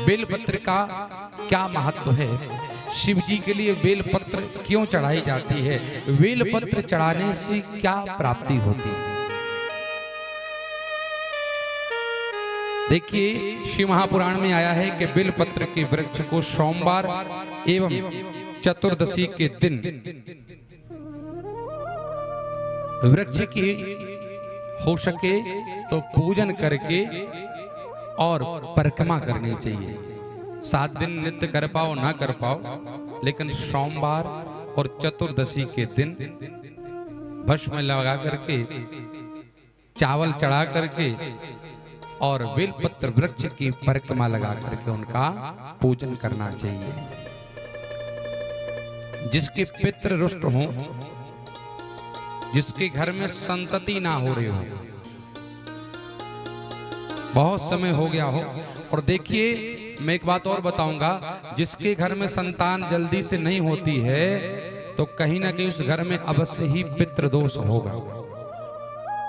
बेलपत्र का क्या महत्व है, शिव जी के लिए बेलपत्र क्यों चढ़ाई जाती है, बेलपत्र चढ़ाने से क्या प्राप्ति होती है। देखिए शिव महापुराण में आया है कि बेलपत्र के वृक्ष को सोमवार एवं चतुर्दशी के दिन वृक्ष की हो सके तो पूजन करके और परिक्रमा करनी चाहिए। 7 दिन नित्य कर पाओ ना कर पाओ, लेकिन सोमवार और चतुर्दशी के दिन भस्म लगा करके, चावल चढ़ा करके और बेलपत्र वृक्ष की परिक्रमा लगा करके उनका पूजन करना चाहिए। जिसके पितृ रुष्ट हों, जिसके घर में संतति ना हो रही हो, बहुत समय हो गया हो, और देखिए मैं एक बात और बताऊंगा, जिसके घर में संतान जल्दी से नहीं होती है तो कहीं ना कहीं उस घर में अवश्य ही पितृदोष होगा।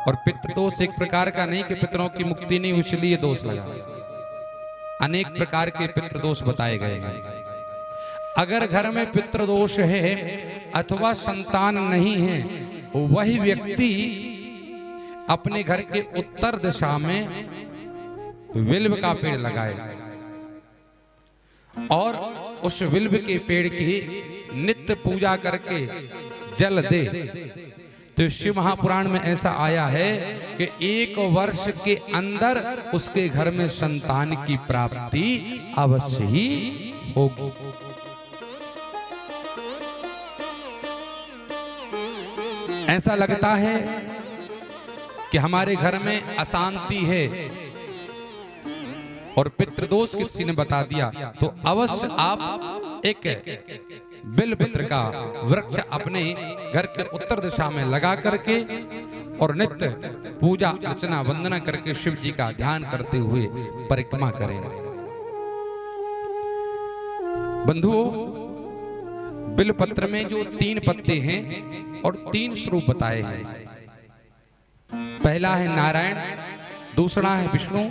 और पितृदोष एक प्रकार का नहीं कि पितरों की मुक्ति नहीं इसलिए दोष लगा, अनेक प्रकार के पितृदोष बताए गए हैं। अगर घर में पितृदोष है अथवा संतान नहीं है, वही व्यक्ति अपने घर के उत्तर दिशा में विल्व का पेड़ लगाए और उस विल्व के पेड़ की नित्य पूजा करके जल दे, तो शिव महापुराण में ऐसा आया है कि 1 वर्ष के अंदर उसके घर में संतान की प्राप्ति अवश्य ही होगी। ऐसा लगता है कि हमारे घर में अशांति है और पितृदोष किसी ने बता दिया, तो अवश्य आप एक बेलपत्र का वृक्ष अपने घर के उत्तर दिशा में लगा करके और नित्य पूजा अर्चना वंदना करके शिव जी का ध्यान करते हुए परिक्रमा करें। बंधुओं, बेलपत्र में जो 3 पत्ते हैं और 3 स्वरूप बताए हैं। पहला है नारायण, दूसरा है विष्णु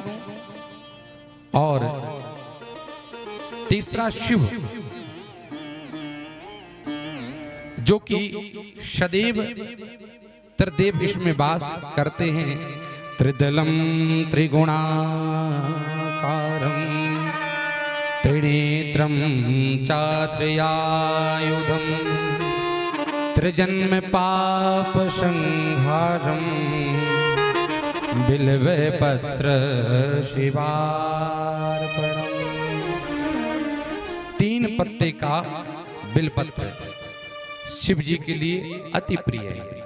और तीसरा शिव, जो कि सदैव त्रिदेव इसमें वास करते हैं। त्रिदलम त्रिगुणाकारं त्रिनेत्रं चात्रियायुधं त्रिजन्म पाप संहारं बिल्वपत्र शिवार्पणम्। 3 पत्ते का बिलपत्र शिव जी के लिए अति प्रिय है।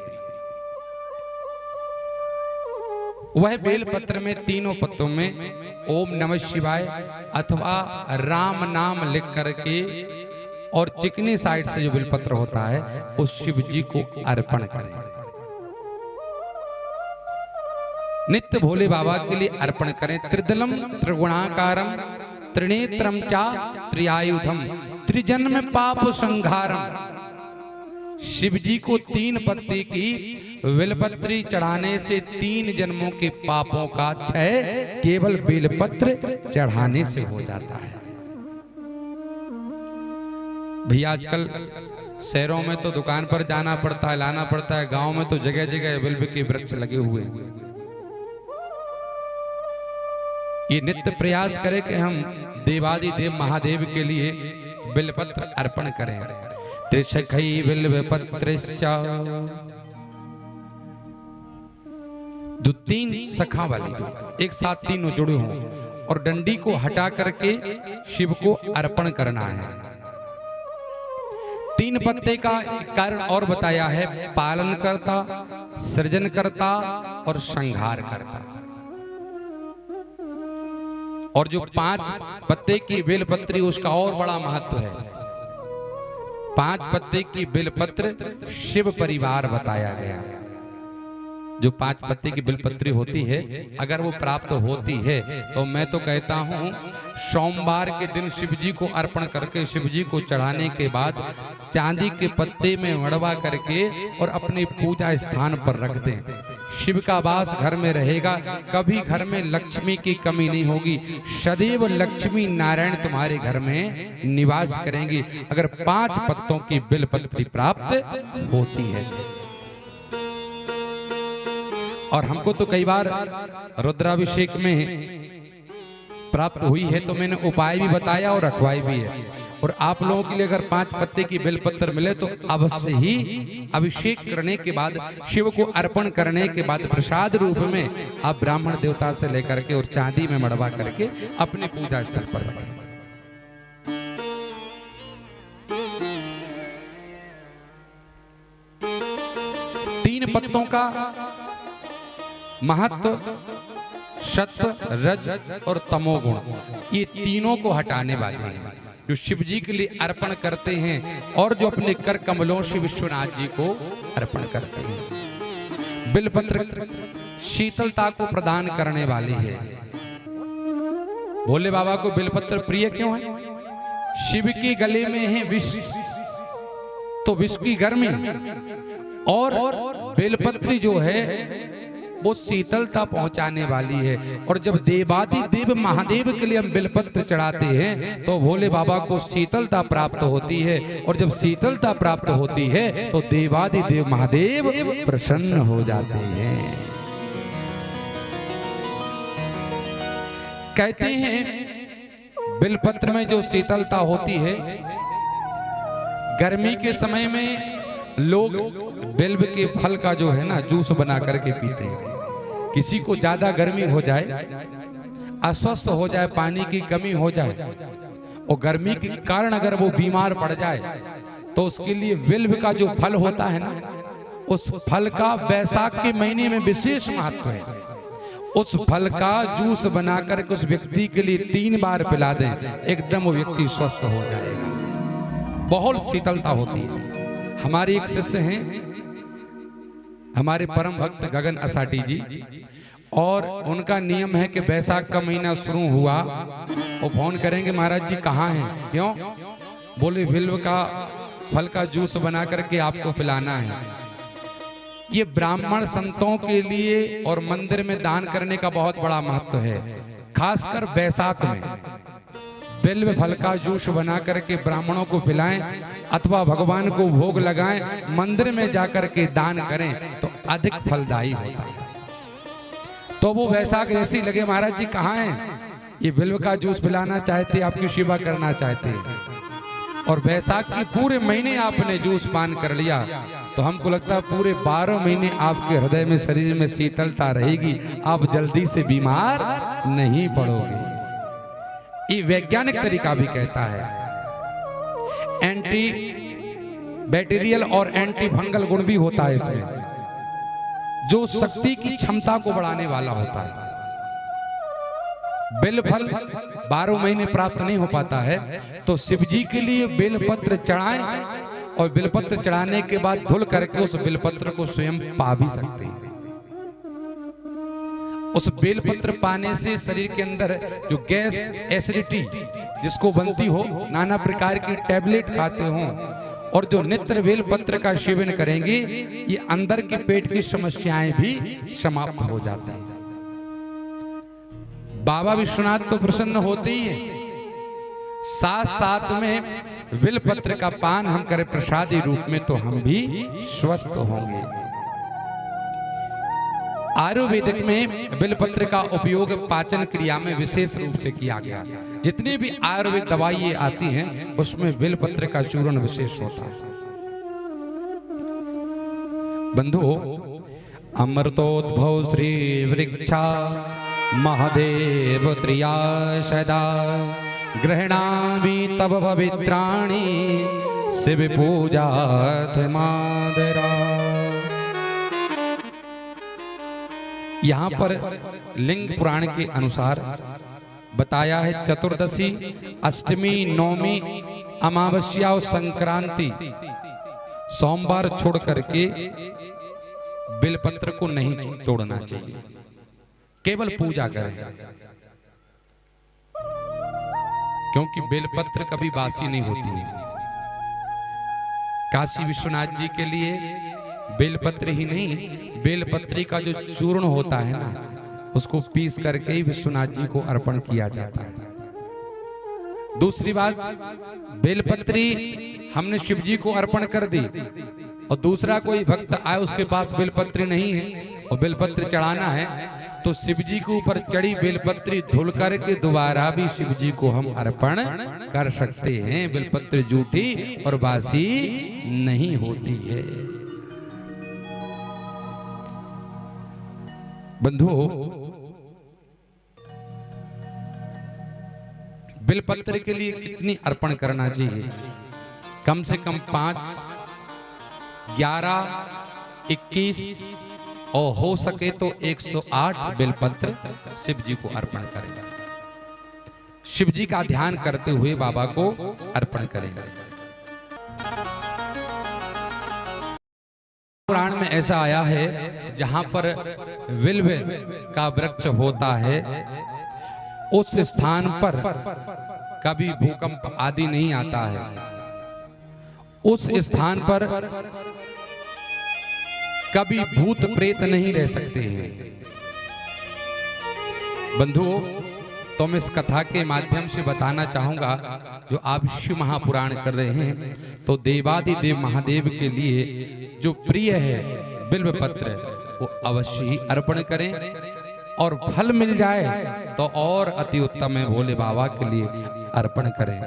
वह बेलपत्र में तीनों पत्तों में ओम नमः शिवाय अथवा राम नाम लिख करके और चिकनी साइड से जो बेलपत्र होता है उस शिव जी को अर्पण करें। नित्य भोले बाबा के लिए अर्पण करें। त्रिदलम त्रिगुणाकारम त्रिनेत्रम चा त्रियायुधम त्रिजन्म पाप संहारम। शिव जी को 3 पत्ती की बेलपत्री चढ़ाने से 3 जन्मों के पापों का क्षय केवल बेलपत्र चढ़ाने से हो जाता है। भैया आजकल शहरों में तो दुकान पर जाना पड़ता है, लाना पड़ता है, गांव में तो जगह जगह बेल के वृक्ष लगे हुए हैं। ये नित्य प्रयास करें कि हम देवादि देव महादेव के लिए बेलपत्र अर्पण करें। त्रिशखै बिल्वपत्रश्च, जो 3 सखा वाली एक साथ तीनों जुड़े हों और डंडी को हटा करके शिव को अर्पण करना है। 3 पत्ते का कारण और बताया है, पालन करता, सृजन करता और संहार करता। और जो 5 पत्ते की बेलपत्री उसका और बड़ा महत्व है। 5 पत्ते की बेलपत्र शिव परिवार बताया गया। जो 5 पत्ते की बिलपत्री होती है, अगर वो प्राप्त होती है तो मैं तो कहता हूँ सोमवार के दिन शिव जी को अर्पण करके शिव जी को चढ़ाने के बाद चांदी के पत्ते में मड़वा करके और अपने पूजा स्थान पर रख दें। शिव का वास घर में रहेगा, कभी घर में लक्ष्मी की कमी नहीं होगी, सदैव लक्ष्मी नारायण तुम्हारे घर में निवास करेंगे अगर 5 पत्तों की बिलपत्री प्राप्त होती है। और हमको तो कई बार रुद्राभिषेक में प्राप्त हुई है, तो मैंने उपाय भी बताया और रखवाई भी है। और आप लोगों के लिए अगर 5 पत्ते की बेलपत्र मिले तो अवश्य ही अभिषेक करने के बाद, शिव को अर्पण करने के बाद प्रसाद रूप में आप ब्राह्मण देवता से लेकर के और चांदी में मड़वा करके अपने पूजा स्थल पर रखें। तीन पत्तों का महत्व सत्व, रज और तमोगुण, ये तीनों को हटाने वाले हैं जो शिव जी के लिए अर्पण करते हैं और जो अपने कर कमलों से विश्वनाथ जी को अर्पण करते हैं। बिलपत्र शीतलता को प्रदान करने वाली है। भोले बाबा को बिलपत्र प्रिय क्यों है? शिव के गले में है विष, तो विष की गर्मी, और बेलपत्री जो है वो शीतलता पहुंचाने वाली है। और जब देवादिदेव महादेव के लिए हम बेलपत्र चढ़ाते हैं तो भोले बाबा को शीतलता प्राप्त होती है, और जब शीतलता प्राप्त होती है तो देवादिदेव महादेव प्रसन्न हो जाते हैं। कहते हैं बेलपत्र में जो शीतलता होती है, गर्मी के समय में लोग बेल के फल का जो है ना जूस बना करके पीते हैं। किसी को ज्यादा गर्मी हो जाए, अस्वस्थ हो जाए, पानी की कमी हो जाए और गर्मी के कारण अगर वो बीमार पड़ जाए तो उसके लिए बिल्व का जो फल होता है ना, उस फल का वैशाख के महीने में विशेष महत्व है। उस फल का जूस बनाकर उस व्यक्ति के लिए 3 बार पिला दें, एकदम वो व्यक्ति स्वस्थ हो जाएगा। बहुत शीतलता होती है। हमारे एक शिष्य हैं, हमारे परम भक्त गगन असाटी जी, और उनका नियम है कि बैसाख का महीना शुरू हुआ वो फोन करेंगे, महाराज जी कहाँ हैं? क्यों? बोले बिल्व का फल का जूस बना करके आपको पिलाना है। ये ब्राह्मण संतों के लिए और मंदिर में दान करने का बहुत बड़ा महत्व है। खासकर बैसाख में बिल्व फल का जूस बना करके ब्राह्मणों को पिलाएं अथवा भगवान को भोग लगाएं, मंदिर में जाकर के दान करें तो अधिक फलदायी होता है। तो वो वैशाख जैसी लगे, महाराज जी कहाँ हैं? ये बिल्व का जूस पिलाना चाहते, आपकी सेवा करना चाहते, और वैशाख के पूरे महीने आपने जूस पान कर लिया तो हमको लगता है पूरे 12 महीने आपके हृदय में, शरीर में शीतलता रहेगी, आप जल्दी से बीमार नहीं पड़ोगे। ये वैज्ञानिक तरीका भी कहता है। एंटी बैक्टीरियल और एंटी फंगल गुण भी होता है इसमें, जो शक्ति की क्षमता को बढ़ाने वाला होता है। बेल फल 12 महीने प्राप्त नहीं हो पाता है तो शिव जी के लिए बेलपत्र चढ़ाएं, और बेलपत्र चढ़ाने के बाद धुल करके उस बेलपत्र को स्वयं पा भी सकते हैं। उस बेलपत्र पाने से शरीर के अंदर जो गैस, एसिडिटी जिसको बनती हो, नाना प्रकार की टैबलेट खाते हो, और जो नित्य बेलपत्र का सेवन करेंगे, ये अंदर के पेट की समस्याएं भी समाप्त हो जाती हैं। बाबा विश्वनाथ तो प्रसन्न होते ही हैं, साथ साथ में बेलपत्र का पान हम करें प्रसादी रूप में तो हम भी स्वस्थ होंगे। आयुर्वेदिक में बेलपत्र का उपयोग पाचन क्रिया में विशेष रूप से किया गया। जितनी भी आयुर्वेद दवाइयां आती हैं उसमें बेलपत्र का चूर्ण विशेष होता है। बंधु, अमृतोद्भव श्री वृक्षा महादेव त्रिया सदा गृह्णामि तव पवित्राणि शिव पूजा मादरा। यहाँ पर लिंग पुराण के अनुसार बताया है, चतुर्दशी, अष्टमी, नवमी, अमावस्या और संक्रांति सोमवार छोड़ करके बेलपत्र को नहीं तोड़ना चाहिए, केवल पूजा करें, क्योंकि बेलपत्र कभी बासी नहीं होती है। काशी विश्वनाथ जी के लिए बेलपत्र ही नहीं, बेलपत्री का जो चूर्ण होता है ना, उसको पीस करके ही विश्वनाथ जी को अर्पण किया जाता है। दूसरी बात, बेलपत्री हमने शिव जी को अर्पण कर दी और दूसरा कोई भक्त आए उसके पास बेलपत्री नहीं है और बेलपत्र चढ़ाना है, तो शिव जी के ऊपर चढ़ी बेलपत्री धुल करके दोबारा भी शिव जी को हम अर्पण कर सकते हैं। बेलपत्र जूठी और बासी नहीं होती है। बंधुओं, बेलपत्र के लिए कितनी अर्पण करना चाहिए? कम से कम 5, 11, 21 और हो सके तो 108 बेलपत्र शिव जी को अर्पण करें। शिव जी का ध्यान करते हुए बाबा को अर्पण करेंगे। पुराण में ऐसा आया है, जहां पर विल्व का वृक्ष होता है उस स्थान पर कभी भूकंप आदि नहीं आता है। उस स्थान पर कभी भूत प्रेत नहीं रह सकते हैं। बंधुओं, तो मैं इस कथा के माध्यम से बताना चाहूंगा, जो आप शिव महापुराण कर रहे हैं, तो देवादिदेव महादेव के लिए जो प्रिय है बिल्व पत्र, वो अवश्य ही अर्पण करें और फल मिल जाए तो और अति उत्तम है। भोले बाबा के लिए अर्पण करें।